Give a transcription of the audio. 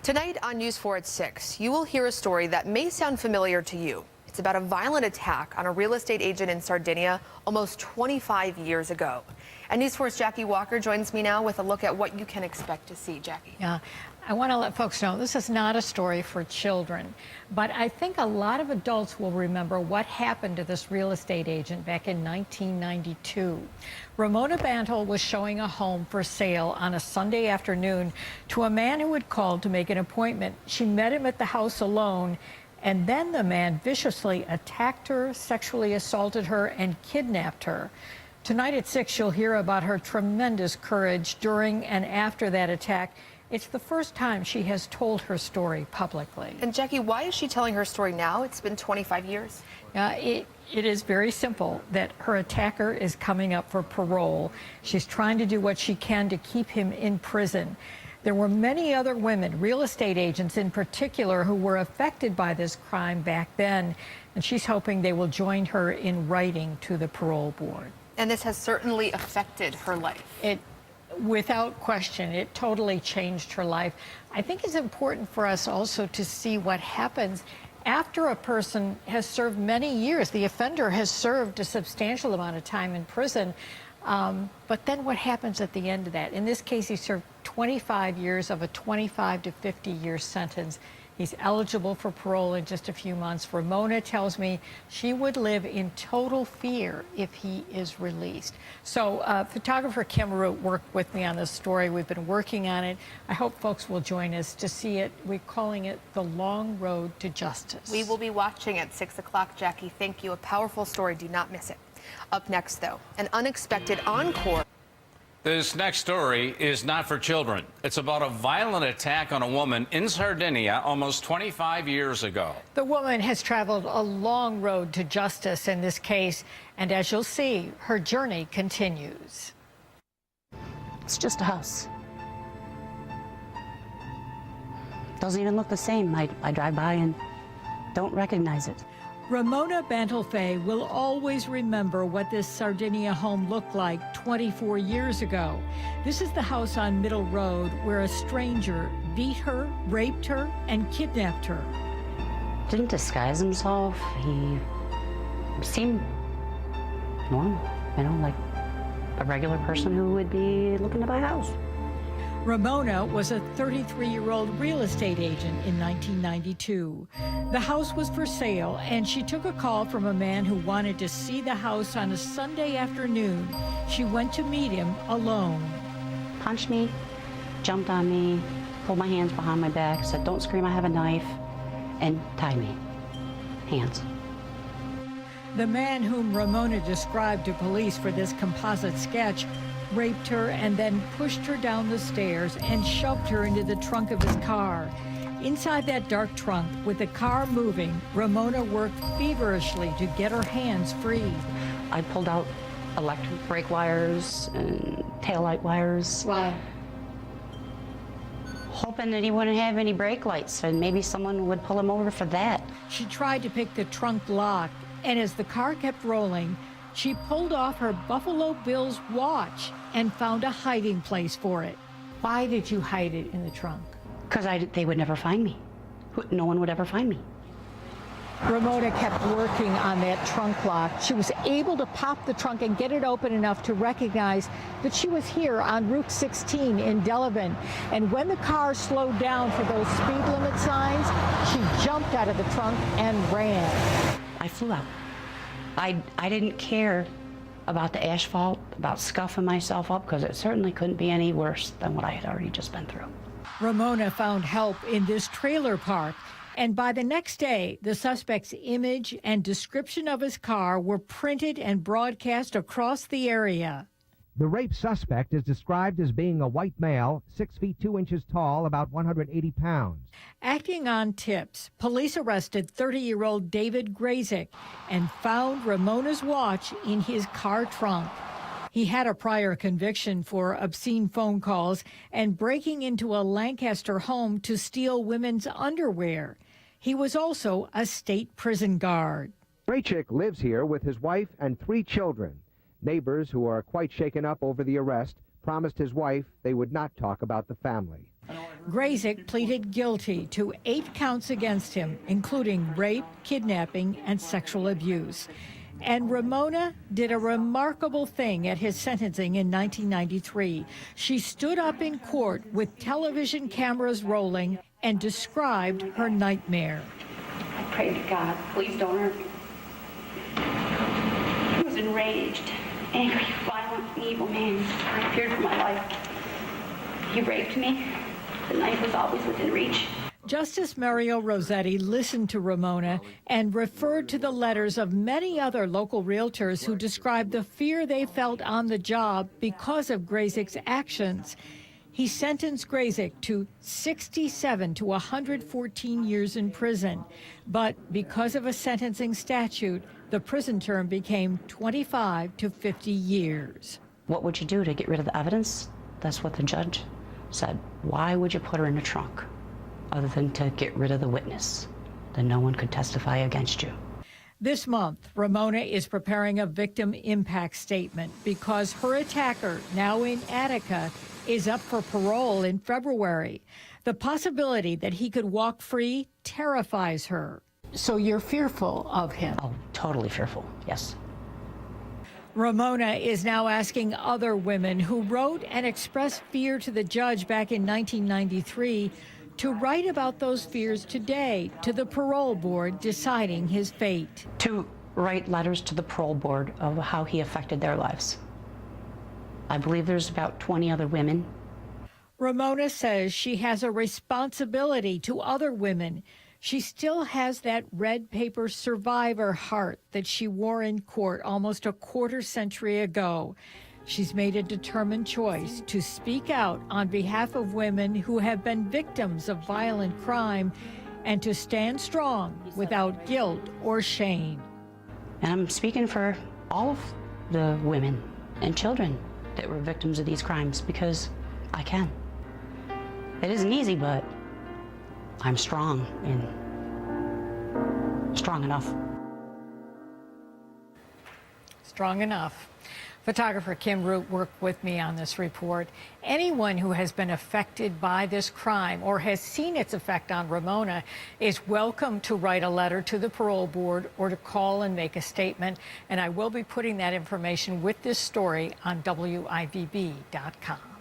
Tonight on News 4 at 6, you will hear a story that may sound familiar to you. It's about a violent attack on a real estate agent in Sardinia almost 25 years ago. And News 4's Jackie Walker joins me now with a look at what you can expect to see. Jackie. Yeah, I want to let folks know this is not a story for children, but I think a lot of adults will remember what happened to this real estate agent back in 1992. Ramona Bantle was showing a home for sale on a Sunday afternoon to a man who had called to make an appointment. She met him at the house alone, and then the man viciously attacked her, sexually assaulted her, and kidnapped her. Tonight at 6, you'll hear about her tremendous courage during and after that attack. It's the first time she has told her story publicly. And Jackie, why is she telling her story now? It's been 25 years. It is very simple that her attacker is coming up for parole. She's trying to do what she can to keep him in prison. There were many other women, real estate agents in particular, who were affected by this crime back then, and she's hoping they will join her in writing to the parole board. And this has certainly affected her life. Without question, it totally changed her life. I think it's important for us also to see what happens after a person has served many years. The offender has served a substantial amount of time in prison, but then what happens at the end of that? In this case, he served 25 years of a 25 to 50-year sentence. He's eligible for parole in just a few months. Ramona tells me she would live in total fear if he is released. So photographer Kim Root worked with me on this story. We've been working on it. I hope folks will join us to see it. We're calling it The Long Road to Justice. We will be watching at 6 o'clock, Jackie. Thank you. A powerful story. Do not miss it. Up next, though, an unexpected encore. This next story is not for children. It's about a violent attack on a woman in Sardinia almost 25 years ago. The woman has traveled a long road to justice in this case, and as you'll see, her journey continues. It's just a house. Doesn't even look the same. I drive by and don't recognize it. Ramona Bantle will always remember what this Sardinia home looked like 24 years ago. This is the house on Middle Road where a stranger beat her, raped her, and kidnapped her. Didn't disguise himself. He seemed normal, like a regular person who would be looking to buy a house. Ramona was a 33-year-old real estate agent in 1992. The house was for sale, and she took a call from a man who wanted to see the house on a Sunday afternoon. She went to meet him alone. Punched me, jumped on me, pulled my hands behind my back, said, "Don't scream, I have a knife," and tied me. Hands. The man whom Ramona described to police for this composite sketch raped her and then pushed her down the stairs and shoved her into the trunk of his car. Inside that dark trunk, with the car moving, Ramona worked feverishly to get her hands free. I pulled out electric brake wires and taillight wires. Wow. Hoping that he wouldn't have any brake lights and maybe someone would pull him over for that. She tried to pick the trunk lock, and as the car kept rolling, she pulled off her Buffalo Bills watch and found a hiding place for it. Why did you hide it in the trunk? Because they would never find me. No one would ever find me. Ramona kept working on that trunk lock. She was able to pop the trunk and get it open enough to recognize that she was here on Route 16 in Delavan. And when the car slowed down for those speed limit signs, she jumped out of the trunk and ran. I flew out. I didn't care about the asphalt, about scuffing myself up, because it certainly couldn't be any worse than what I had already just been through. Ramona found help in this trailer park, and by the next day, the suspect's image and description of his car were printed and broadcast across the area. The rape suspect is described as being a white male, 6 feet 2 inches tall, about 180 pounds. Acting on tips, police arrested 30-year-old David Grazik and found Ramona's watch in his car trunk. He had a prior conviction for obscene phone calls and breaking into a Lancaster home to steal women's underwear. He was also a state prison guard. Grazik lives here with his wife and 3 children. Neighbors, who are quite shaken up over the arrest, promised his wife they would not talk about the family. Grayzik pleaded guilty to 8 counts against him, including rape, kidnapping, and sexual abuse. And Ramona did a remarkable thing at his sentencing in 1993. She stood up in court with television cameras rolling and described her nightmare. I prayed to God, please don't hurt me. I was enraged, angry, violent, and evil man. I feared for my life. He raped me. The knife was always within reach. Justice Mario Rossetti listened to Ramona and referred to the letters of many other local realtors who described the fear they felt on the job because of Grayzik's actions. He sentenced Grayzik to 67 to 114 years in prison. But because of a sentencing statute, the prison term became 25 to 50 years. What would you do to get rid of the evidence? That's what the judge said. Why would you put her in the trunk other than to get rid of the witness? Then no one could testify against you. This month, Ramona is preparing a victim impact statement because her attacker, now in Attica, is up for parole in February. The possibility that he could walk free terrifies her. So you're fearful of him? Oh, totally fearful, yes. Ramona is now asking other women who wrote and expressed fear to the judge back in 1993 to write about those fears today to the parole board deciding his fate. To write letters to the parole board of how he affected their lives. I believe there's about 20 other women. Ramona says she has a responsibility to other women. She still has that red paper survivor heart that she wore in court almost a quarter century ago. She's made a determined choice to speak out on behalf of women who have been victims of violent crime and to stand strong without guilt or shame. And I'm speaking for all of the women and children that were victims of these crimes because I can. It isn't easy, but I'm strong and strong enough. Strong enough. Photographer Kim Root worked with me on this report. Anyone who has been affected by this crime or has seen its effect on Ramona is welcome to write a letter to the parole board or to call and make a statement. And I will be putting that information with this story on WIVB.com.